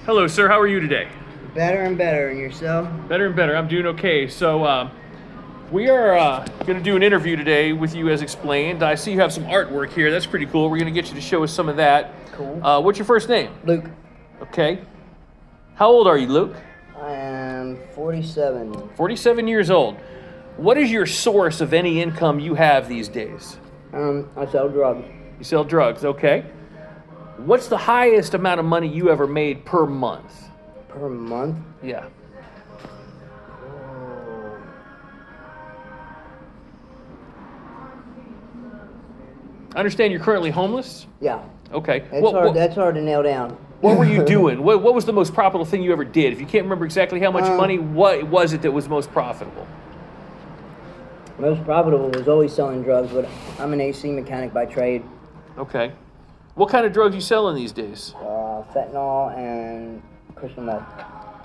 Hello, sir. How are you today? Better and better. And yourself? Better and better. I'm doing okay. So we are going to do an interview today with you as explained. I see you have some artwork here. That's pretty cool. We're going to get you to show us some of that. Cool. What's your first name? Luke. Okay. How old are you, Luke? I am 47. 47 years old. What is your source of any income you have these days? I sell drugs. You sell drugs, okay. What's the highest amount of money you ever made per month? Per month? Yeah. I understand you're currently homeless? Yeah. Okay. That's hard to nail down. What were you doing? What was the most profitable thing you ever did? If you can't remember exactly how much money, what was it that was most profitable? Most profitable was always selling drugs, but I'm an AC mechanic by trade. Okay. What kind of drugs you selling these days? Fentanyl and crystal meth.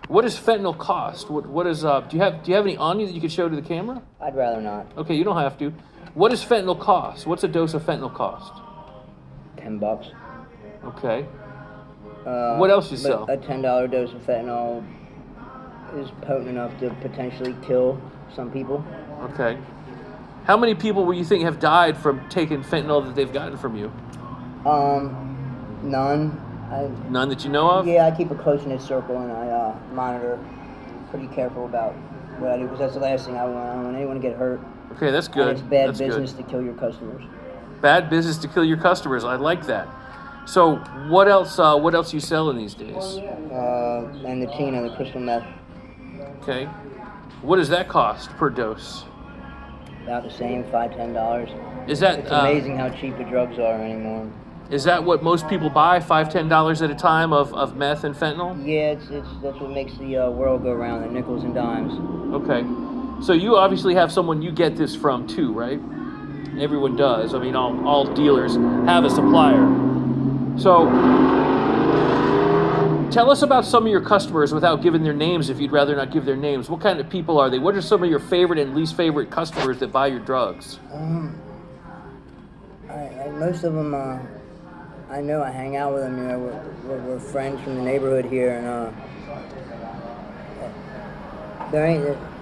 What does fentanyl cost? What is do you have any on you that you could show to the camera? I'd rather not. Okay, you don't have to. What does fentanyl cost? What's a dose of fentanyl cost? $10. Okay. What else you sell? A $10 dose of fentanyl is potent enough to potentially kill some people. Okay. How many people will you think have died from taking fentanyl that they've gotten from you? None. None that you know of? Yeah, I keep a close-knit circle and I monitor pretty careful about what I do because that's the last thing I want. I don't want anyone to get hurt. Okay, that's good. And it's bad business to kill your customers. Bad business to kill your customers. I like that. So what else you selling these days? And the Tina, the crystal meth. Okay. What does that cost per dose? About the same, $5-10. Is that It's amazing how cheap the drugs are anymore. Is that what most people buy, $5-10 at a time of meth and fentanyl? Yeah, that's what makes the world go round, the nickels and dimes. Okay. So you obviously have someone you get this from too, right? Everyone does. I mean, all dealers have a supplier. So tell us about some of your customers without giving their names if you'd rather not give their names. What kind of people are they? What are some of your favorite and least favorite customers that buy your drugs? Most of them, I know I hang out with them. You know, we're friends from the neighborhood here, and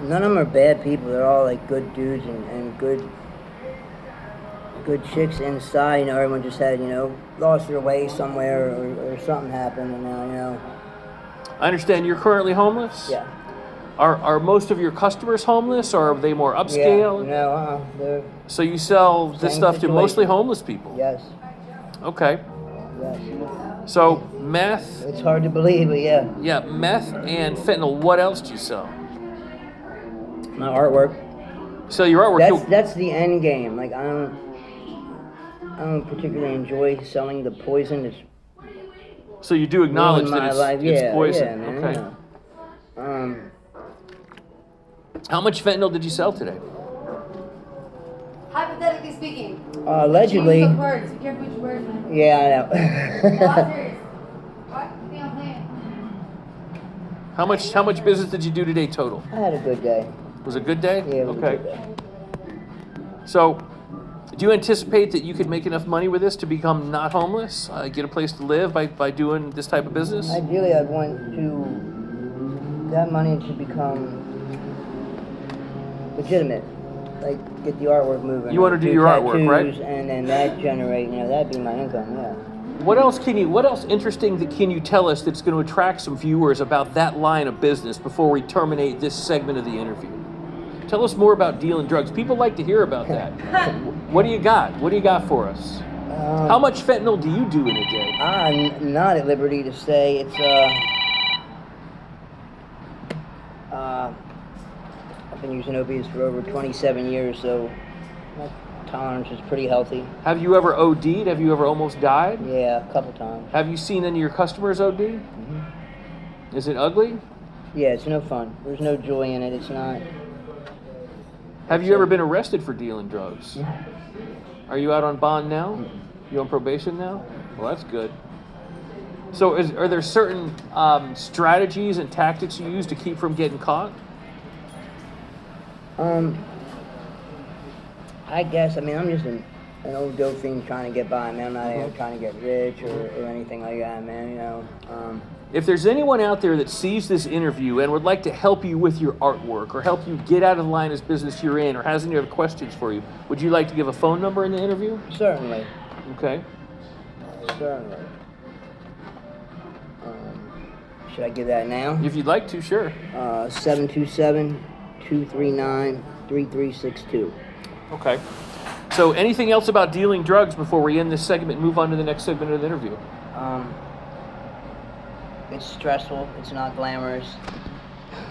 none of them are bad people. They're all like good dudes and good chicks inside. You know, everyone just had lost their way somewhere or something happened, and now I understand you're currently homeless? Yeah. Are most of your customers homeless, or are they more upscale? Yeah, no, So you sell this Same stuff to situation. mostly homeless people? Yes. Okay. Yes. So meth. It's hard to believe, but yeah. Yeah, meth and fentanyl. What else do you sell? My artwork. Sell your artwork. That's the end game. Like I don't particularly enjoy selling the poison. It's so you do acknowledge that it's poison. Yeah, man, okay. How much fentanyl did you sell today? Hypothetically speaking. Allegedly. Use the words. Be careful with your words, man. Yeah, I know. No, I'm serious. What? Stay on plan. How much business did you do today total? I had a good day. Was it a good day? Yeah, it was okay. a good day. So, do you anticipate that you could make enough money with this to become not homeless, get a place to live by doing this type of business? Ideally, I'd want to that money to become legitimate. Like get the artwork moving. You want to do your artwork, right? And then that generate, that'd be my income, yeah. What else interesting can you tell us that's going to attract some viewers about that line of business before we terminate this segment of the interview? Tell us more about dealing drugs. People like to hear about that. What do you got? What do you got for us? How much fentanyl do you do in a day? I'm not at liberty to say. It's I've been using opiates for over 27 years, so my tolerance is pretty healthy. Have you ever OD'd? Have you ever almost died? Yeah, a couple times. Have you seen any of your customers OD? Mm-hmm. Is it ugly? Yeah, it's no fun. There's no joy in it. It's not. Have you ever been arrested for dealing drugs? Are you out on bond now? You on probation now? Well, that's good. So are there certain strategies and tactics you use to keep from getting caught? I guess, I'm just an old dope fiend trying to get by, man. I'm not trying to get rich or anything like that, man, If there's anyone out there that sees this interview and would like to help you with your artwork or help you get out of the line of business you're in or has any other questions for you, would you like to give a phone number in the interview? Certainly. Okay. Certainly. Should I give that now? If you'd like to, sure. 727-239-3362. Okay. So anything else about dealing drugs before we end this segment and move on to the next segment of the interview? It's stressful. It's not glamorous.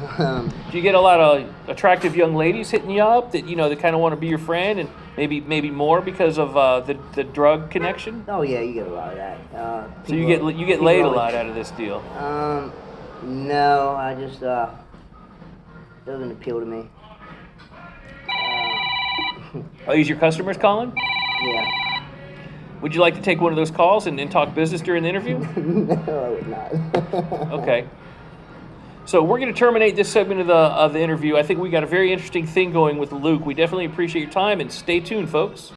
Do you get a lot of attractive young ladies hitting you up that that kind of want to be your friend and maybe more because of the drug connection? Oh yeah, you get a lot of that. So you get laid a lot out of this deal. No, I just doesn't appeal to me. Are these your customers calling? Yeah. Would you like to take one of those calls and talk business during the interview? No, I would not. Okay. So we're going to terminate this segment of the interview. I think we got a very interesting thing going with Luke. We definitely appreciate your time, and stay tuned, folks.